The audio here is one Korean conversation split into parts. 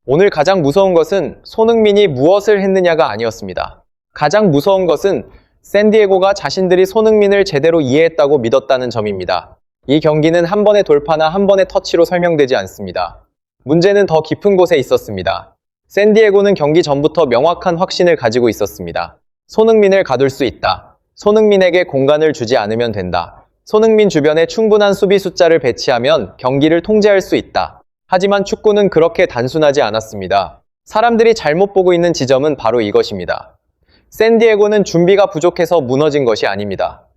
오늘 가장 무서운 것은 손흥민이 무엇을 했느냐가 아니었습니다. 가장 무서운 것은 샌디에고가 자신들이 손흥민을 제대로 이해했다고 믿었다는 점입니다. 이 경기는 한 번의 돌파나 한 번의 터치로 설명되지 않습니다. 문제는 더 깊은 곳에 있었습니다. 샌디에고는 경기 전부터 명확한 확신을 가지고 있었습니다. 손흥민을 가둘 수 있다. 손흥민에게 공간을 주지 않으면 된다. 손흥민 주변에 충분한 수비 숫자를 배치하면 경기를 통제할 수 있다. 하지만 축구는 그렇게 단순하지 않았습니다. 사람들이 잘못 보고 있는 지점은 바로 이것입니다. 샌디에고는 준비가 부족해서 무너진 것이 아닙니다.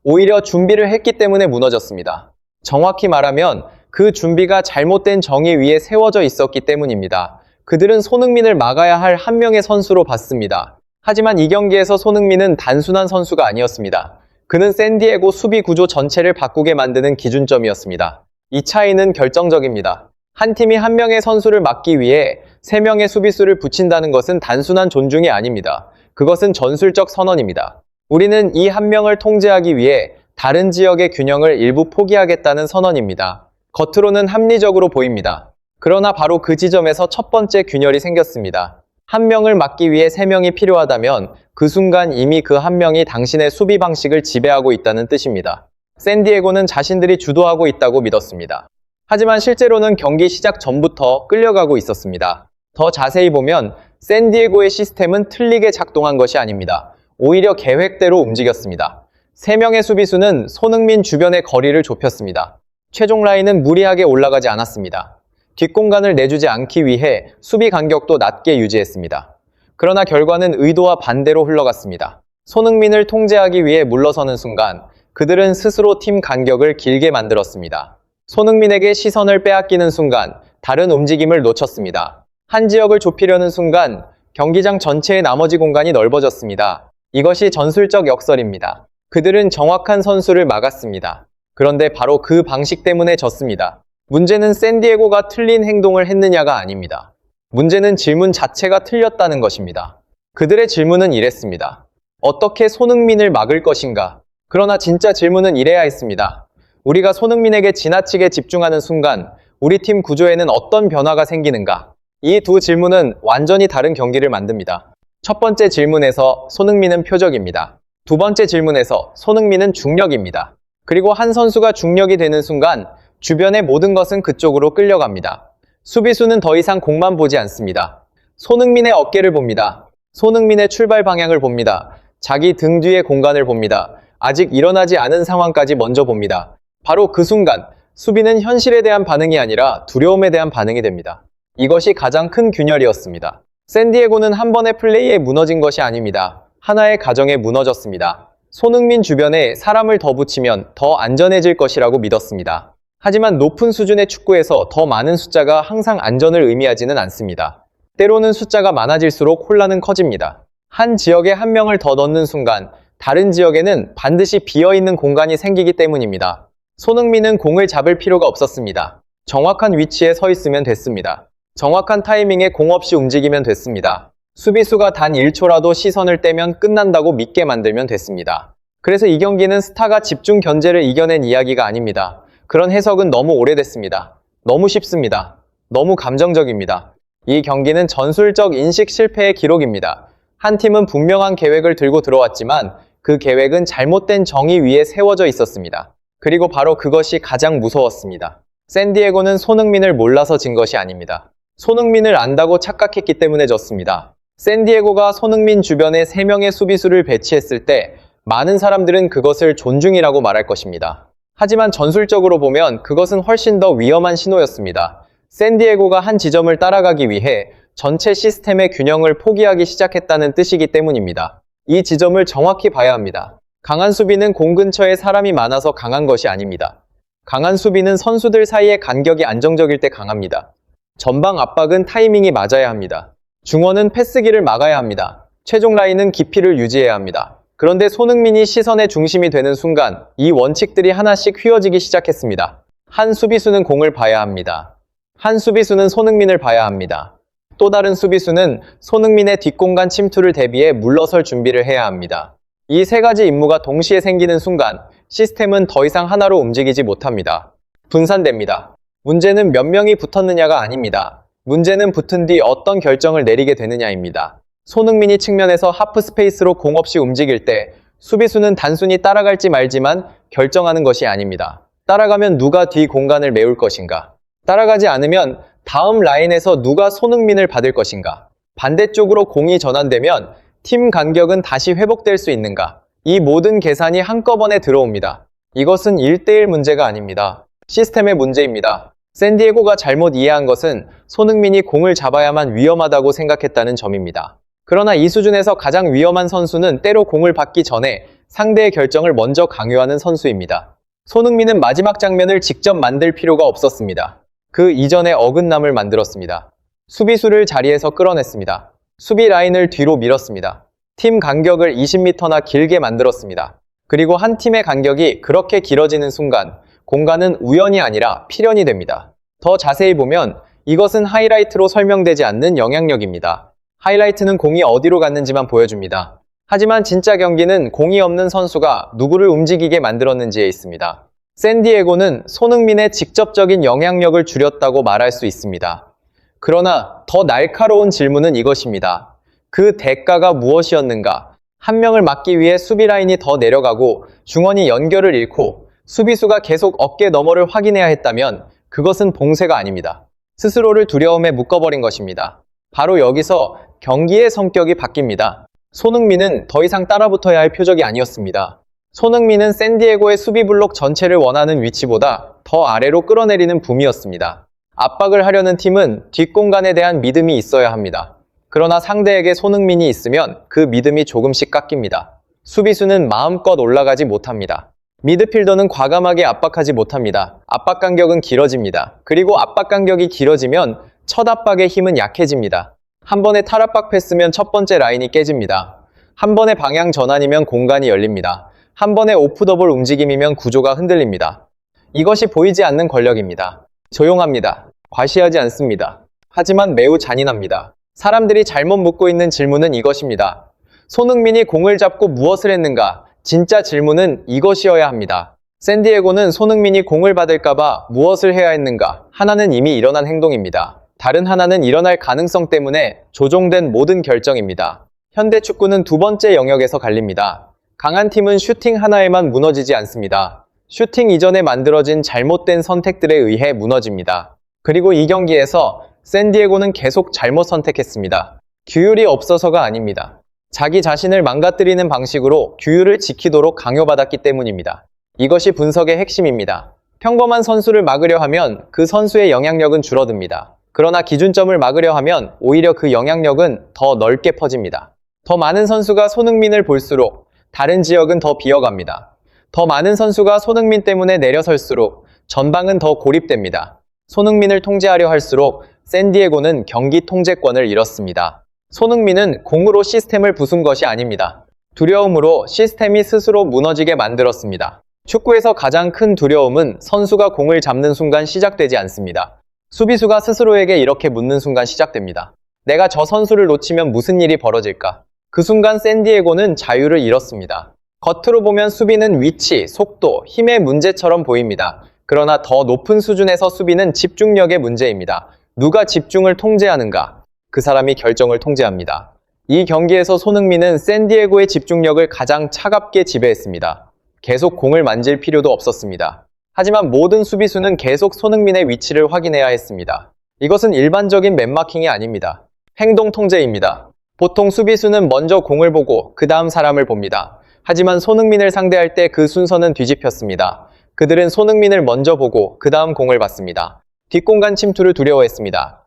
오히려 준비를 했기 때문에 무너졌습니다. 정확히 말하면 그 준비가 잘못된 정의 위에 세워져 있었기 때문입니다. 그들은 손흥민을 막아야 할 한 명의 선수로 봤습니다. 하지만 이 경기에서 손흥민은 단순한 선수가 아니었습니다. 그는 샌디에고 수비 구조 전체를 바꾸게 만드는 기준점이었습니다. 이 차이는 결정적입니다. 한 팀이 한 명의 선수를 막기 위해 세 명의 수비수를 붙인다는 것은 단순한 존중이 아닙니다. 그것은 전술적 선언입니다. 우리는 이 한 명을 통제하기 위해 다른 지역의 균형을 일부 포기하겠다는 선언입니다. 겉으로는 합리적으로 보입니다. 그러나 바로 그 지점에서 첫 번째 균열이 생겼습니다. 한 명을 막기 위해 세 명이 필요하다면 그 순간 이미 그 한 명이 당신의 수비 방식을 지배하고 있다는 뜻입니다. 샌디에고는 자신들이 주도하고 있다고 믿었습니다. 하지만 실제로는 경기 시작 전부터 끌려가고 있었습니다. 더 자세히 보면 샌디에고의 시스템은 틀리게 작동한 것이 아닙니다. 오히려 계획대로 움직였습니다. 3명의 수비수는 손흥민 주변의 거리를 좁혔습니다. 최종 라인은 무리하게 올라가지 않았습니다. 뒷공간을 내주지 않기 위해 수비 간격도 낮게 유지했습니다. 그러나 결과는 의도와 반대로 흘러갔습니다. 손흥민을 통제하기 위해 물러서는 순간 그들은 스스로 팀 간격을 길게 만들었습니다. 손흥민에게 시선을 빼앗기는 순간 다른 움직임을 놓쳤습니다. 한 지역을 좁히려는 순간 경기장 전체의 나머지 공간이 넓어졌습니다. 이것이 전술적 역설입니다. 그들은 정확한 선수를 막았습니다. 그런데 바로 그 방식 때문에 졌습니다. 문제는 샌디에고가 틀린 행동을 했느냐가 아닙니다. 문제는 질문 자체가 틀렸다는 것입니다. 그들의 질문은 이랬습니다. 어떻게 손흥민을 막을 것인가? 그러나 진짜 질문은 이래야 했습니다. 우리가 손흥민에게 지나치게 집중하는 순간 우리 팀 구조에는 어떤 변화가 생기는가? 이 두 질문은 완전히 다른 경기를 만듭니다. 첫 번째 질문에서 손흥민은 표적입니다. 두 번째 질문에서 손흥민은 중력입니다. 그리고 한 선수가 중력이 되는 순간 주변의 모든 것은 그쪽으로 끌려갑니다. 수비수는 더 이상 공만 보지 않습니다. 손흥민의 어깨를 봅니다. 손흥민의 출발 방향을 봅니다. 자기 등 뒤의 공간을 봅니다. 아직 일어나지 않은 상황까지 먼저 봅니다. 바로 그 순간 수비는 현실에 대한 반응이 아니라 두려움에 대한 반응이 됩니다. 이것이 가장 큰 균열이었습니다. 샌디에고는 한 번의 플레이에 무너진 것이 아닙니다. 하나의 가정에 무너졌습니다. 손흥민 주변에 사람을 더 붙이면 더 안전해질 것이라고 믿었습니다. 하지만 높은 수준의 축구에서 더 많은 숫자가 항상 안전을 의미하지는 않습니다. 때로는 숫자가 많아질수록 혼란은 커집니다. 한 지역에 한 명을 더 넣는 순간 다른 지역에는 반드시 비어있는 공간이 생기기 때문입니다. 손흥민은 공을 잡을 필요가 없었습니다. 정확한 위치에 서 있으면 됐습니다. 정확한 타이밍에 공 없이 움직이면 됐습니다. 수비수가 단 1초라도 시선을 떼면 끝난다고 믿게 만들면 됐습니다. 그래서 이 경기는 스타가 집중 견제를 이겨낸 이야기가 아닙니다. 그런 해석은 너무 오래됐습니다. 너무 쉽습니다. 너무 감정적입니다. 이 경기는 전술적 인식 실패의 기록입니다. 한 팀은 분명한 계획을 들고 들어왔지만 그 계획은 잘못된 정의 위에 세워져 있었습니다. 그리고 바로 그것이 가장 무서웠습니다. 샌디에고는 손흥민을 몰라서 진 것이 아닙니다. 손흥민을 안다고 착각했기 때문에 졌습니다. 샌디에고가 손흥민 주변에 3명의 수비수를 배치했을 때 많은 사람들은 그것을 존중이라고 말할 것입니다. 하지만 전술적으로 보면 그것은 훨씬 더 위험한 신호였습니다. 샌디에고가 한 지점을 따라가기 위해 전체 시스템의 균형을 포기하기 시작했다는 뜻이기 때문입니다. 이 지점을 정확히 봐야 합니다. 강한 수비는 공 근처에 사람이 많아서 강한 것이 아닙니다. 강한 수비는 선수들 사이의 간격이 안정적일 때 강합니다. 전방 압박은 타이밍이 맞아야 합니다. 중원은 패스기를 막아야 합니다. 최종 라인은 깊이를 유지해야 합니다. 그런데 손흥민이 시선의 중심이 되는 순간 이 원칙들이 하나씩 휘어지기 시작했습니다. 한 수비수는 공을 봐야 합니다. 한 수비수는 손흥민을 봐야 합니다. 또 다른 수비수는 손흥민의 뒷공간 침투를 대비해 물러설 준비를 해야 합니다. 이 세 가지 임무가 동시에 생기는 순간 시스템은 더 이상 하나로 움직이지 못합니다. 분산됩니다. 문제는 몇 명이 붙었느냐가 아닙니다. 문제는 붙은 뒤 어떤 결정을 내리게 되느냐입니다. 손흥민이 측면에서 하프 스페이스로 공 없이 움직일 때 수비수는 단순히 따라갈지 말지만 결정하는 것이 아닙니다. 따라가면 누가 뒤 공간을 메울 것인가? 따라가지 않으면 다음 라인에서 누가 손흥민을 받을 것인가? 반대쪽으로 공이 전환되면 팀 간격은 다시 회복될 수 있는가? 이 모든 계산이 한꺼번에 들어옵니다. 이것은 1대1 문제가 아닙니다. 시스템의 문제입니다. 샌디에고가 잘못 이해한 것은 손흥민이 공을 잡아야만 위험하다고 생각했다는 점입니다. 그러나 이 수준에서 가장 위험한 선수는 때로 공을 받기 전에 상대의 결정을 먼저 강요하는 선수입니다. 손흥민은 마지막 장면을 직접 만들 필요가 없었습니다. 그 이전에 어긋남을 만들었습니다. 수비수를 자리에서 끌어냈습니다. 수비 라인을 뒤로 밀었습니다. 팀 간격을 20m나 길게 만들었습니다. 그리고 한 팀의 간격이 그렇게 길어지는 순간 공간은 우연이 아니라 필연이 됩니다. 더 자세히 보면 이것은 하이라이트로 설명되지 않는 영향력입니다. 하이라이트는 공이 어디로 갔는지만 보여줍니다. 하지만 진짜 경기는 공이 없는 선수가 누구를 움직이게 만들었는지에 있습니다. 샌디에고는 손흥민의 직접적인 영향력을 줄였다고 말할 수 있습니다. 그러나 더 날카로운 질문은 이것입니다. 그 대가가 무엇이었는가? 한 명을 막기 위해 수비 라인이 더 내려가고 중원이 연결을 잃고 수비수가 계속 어깨 너머를 확인해야 했다면 그것은 봉쇄가 아닙니다. 스스로를 두려움에 묶어버린 것입니다. 바로 여기서 경기의 성격이 바뀝니다. 손흥민은 더 이상 따라붙어야 할 표적이 아니었습니다. 손흥민은 샌디에고의 수비 블록 전체를 원하는 위치보다 더 아래로 끌어내리는 붐이었습니다. 압박을 하려는 팀은 뒷공간에 대한 믿음이 있어야 합니다. 그러나 상대에게 손흥민이 있으면 그 믿음이 조금씩 깎입니다. 수비수는 마음껏 올라가지 못합니다. 미드필더는 과감하게 압박하지 못합니다. 압박 간격은 길어집니다. 그리고 압박 간격이 길어지면 첫 압박의 힘은 약해집니다. 한 번의 탈압박 패스면 첫 번째 라인이 깨집니다. 한 번의 방향 전환이면 공간이 열립니다. 한 번의 오프 더블 움직임이면 구조가 흔들립니다. 이것이 보이지 않는 권력입니다. 조용합니다. 과시하지 않습니다. 하지만 매우 잔인합니다. 사람들이 잘못 묻고 있는 질문은 이것입니다. 손흥민이 공을 잡고 무엇을 했는가? 진짜 질문은 이것이어야 합니다. 샌디에고는 손흥민이 공을 받을까봐 무엇을 해야 했는가? 하나는 이미 일어난 행동입니다. 다른 하나는 일어날 가능성 때문에 조종된 모든 결정입니다. 현대 축구는 두 번째 영역에서 갈립니다. 강한 팀은 슈팅 하나에만 무너지지 않습니다. 슈팅 이전에 만들어진 잘못된 선택들에 의해 무너집니다. 그리고 이 경기에서 샌디에고는 계속 잘못 선택했습니다. 규율이 없어서가 아닙니다. 자기 자신을 망가뜨리는 방식으로 규율을 지키도록 강요받았기 때문입니다. 이것이 분석의 핵심입니다. 평범한 선수를 막으려 하면 그 선수의 영향력은 줄어듭니다. 그러나 기준점을 막으려 하면 오히려 그 영향력은 더 넓게 퍼집니다. 더 많은 선수가 손흥민을 볼수록 다른 지역은 더 비어갑니다. 더 많은 선수가 손흥민 때문에 내려설수록 전방은 더 고립됩니다. 손흥민을 통제하려 할수록 샌디에고는 경기 통제권을 잃었습니다. 손흥민은 공으로 시스템을 부순 것이 아닙니다. 두려움으로 시스템이 스스로 무너지게 만들었습니다. 축구에서 가장 큰 두려움은 선수가 공을 잡는 순간 시작되지 않습니다. 수비수가 스스로에게 이렇게 묻는 순간 시작됩니다. 내가 저 선수를 놓치면 무슨 일이 벌어질까? 그 순간 샌디에고는 자유를 잃었습니다. 겉으로 보면 수비는 위치, 속도, 힘의 문제처럼 보입니다. 그러나 더 높은 수준에서 수비는 집중력의 문제입니다. 누가 집중을 통제하는가? 그 사람이 결정을 통제합니다. 이 경기에서 손흥민은 샌디에고의 집중력을 가장 차갑게 지배했습니다. 계속 공을 만질 필요도 없었습니다. 하지만 모든 수비수는 계속 손흥민의 위치를 확인해야 했습니다. 이것은 일반적인 맨마킹이 아닙니다. 행동 통제입니다. 보통 수비수는 먼저 공을 보고 그 다음 사람을 봅니다. 하지만 손흥민을 상대할 때 그 순서는 뒤집혔습니다. 그들은 손흥민을 먼저 보고 그 다음 공을 봤습니다. 뒷공간 침투를 두려워했습니다.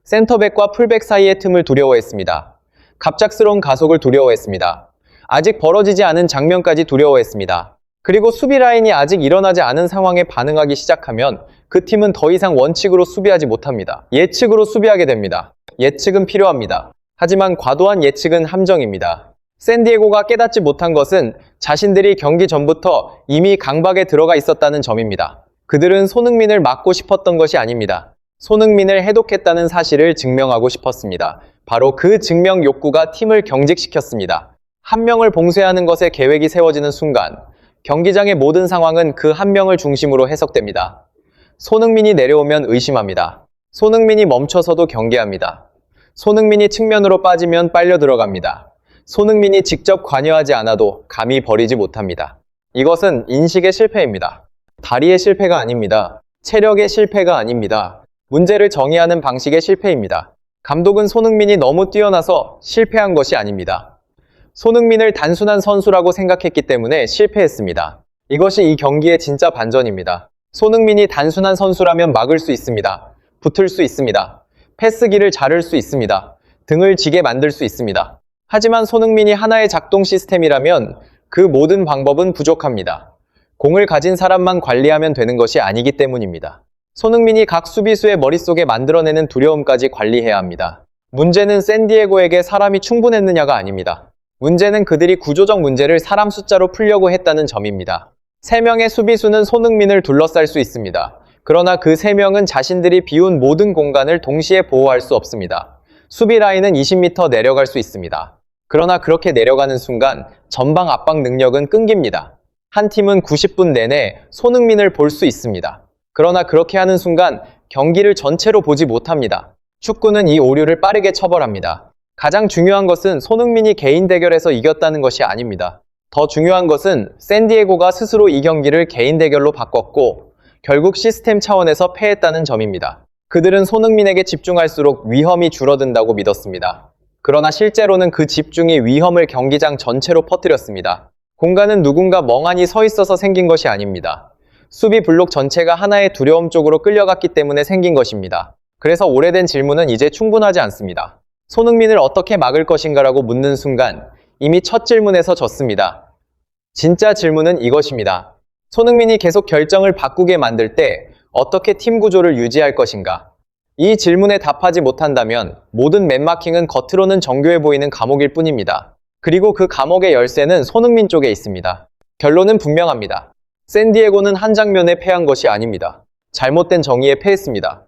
센터백과 풀백 사이의 틈을 두려워했습니다. 갑작스러운 가속을 두려워했습니다. 아직 벌어지지 않은 장면까지 두려워했습니다. 그리고 수비 라인이 아직 일어나지 않은 상황에 반응하기 시작하면 그 팀은 더 이상 원칙으로 수비하지 못합니다. 예측으로 수비하게 됩니다. 예측은 필요합니다. 하지만 과도한 예측은 함정입니다. 샌디에고가 깨닫지 못한 것은 자신들이 경기 전부터 이미 강박에 들어가 있었다는 점입니다. 그들은 손흥민을 막고 싶었던 것이 아닙니다. 손흥민을 해독했다는 사실을 증명하고 싶었습니다. 바로 그 증명 욕구가 팀을 경직시켰습니다. 한 명을 봉쇄하는 것에 계획이 세워지는 순간 경기장의 모든 상황은 그 한 명을 중심으로 해석됩니다. 손흥민이 내려오면 의심합니다. 손흥민이 멈춰서도 경계합니다. 손흥민이 측면으로 빠지면 빨려 들어갑니다. 손흥민이 직접 관여하지 않아도 감히 버리지 못합니다. 이것은 인식의 실패입니다. 다리의 실패가 아닙니다. 체력의 실패가 아닙니다. 문제를 정의하는 방식의 실패입니다. 감독은 손흥민이 너무 뛰어나서 실패한 것이 아닙니다. 손흥민을 단순한 선수라고 생각했기 때문에 실패했습니다. 이것이 이 경기의 진짜 반전입니다. 손흥민이 단순한 선수라면 막을 수 있습니다. 붙을 수 있습니다. 패스기를 자를 수 있습니다. 등을 지게 만들 수 있습니다. 하지만 손흥민이 하나의 작동 시스템이라면 그 모든 방법은 부족합니다. 공을 가진 사람만 관리하면 되는 것이 아니기 때문입니다. 손흥민이 각 수비수의 머릿속에 만들어내는 두려움까지 관리해야 합니다. 문제는 샌디에고에게 사람이 충분했느냐가 아닙니다. 문제는 그들이 구조적 문제를 사람 숫자로 풀려고 했다는 점입니다. 3명의 수비수는 손흥민을 둘러쌀 수 있습니다. 그러나 그 3명은 자신들이 비운 모든 공간을 동시에 보호할 수 없습니다. 수비 라인은 20m 내려갈 수 있습니다. 그러나 그렇게 내려가는 순간 전방 압박 능력은 끊깁니다. 한 팀은 90분 내내 손흥민을 볼 수 있습니다. 그러나 그렇게 하는 순간 경기를 전체로 보지 못합니다. 축구는 이 오류를 빠르게 처벌합니다. 가장 중요한 것은 손흥민이 개인 대결에서 이겼다는 것이 아닙니다. 더 중요한 것은 샌디에고가 스스로 이 경기를 개인 대결로 바꿨고 결국 시스템 차원에서 패했다는 점입니다. 그들은 손흥민에게 집중할수록 위험이 줄어든다고 믿었습니다. 그러나 실제로는 그 집중이 위험을 경기장 전체로 퍼뜨렸습니다. 공간은 누군가 멍하니 서 있어서 생긴 것이 아닙니다. 수비 블록 전체가 하나의 두려움 쪽으로 끌려갔기 때문에 생긴 것입니다. 그래서 오래된 질문은 이제 충분하지 않습니다. 손흥민을 어떻게 막을 것인가라고 묻는 순간 이미 첫 질문에서 졌습니다. 진짜 질문은 이것입니다. 손흥민이 계속 결정을 바꾸게 만들 때 어떻게 팀 구조를 유지할 것인가? 이 질문에 답하지 못한다면 모든 맨마킹은 겉으로는 정교해 보이는 감옥일 뿐입니다. 그리고 그 감옥의 열쇠는 손흥민 쪽에 있습니다. 결론은 분명합니다. 샌디에고는 한 장면에 패한 것이 아닙니다. 잘못된 정의에 패했습니다.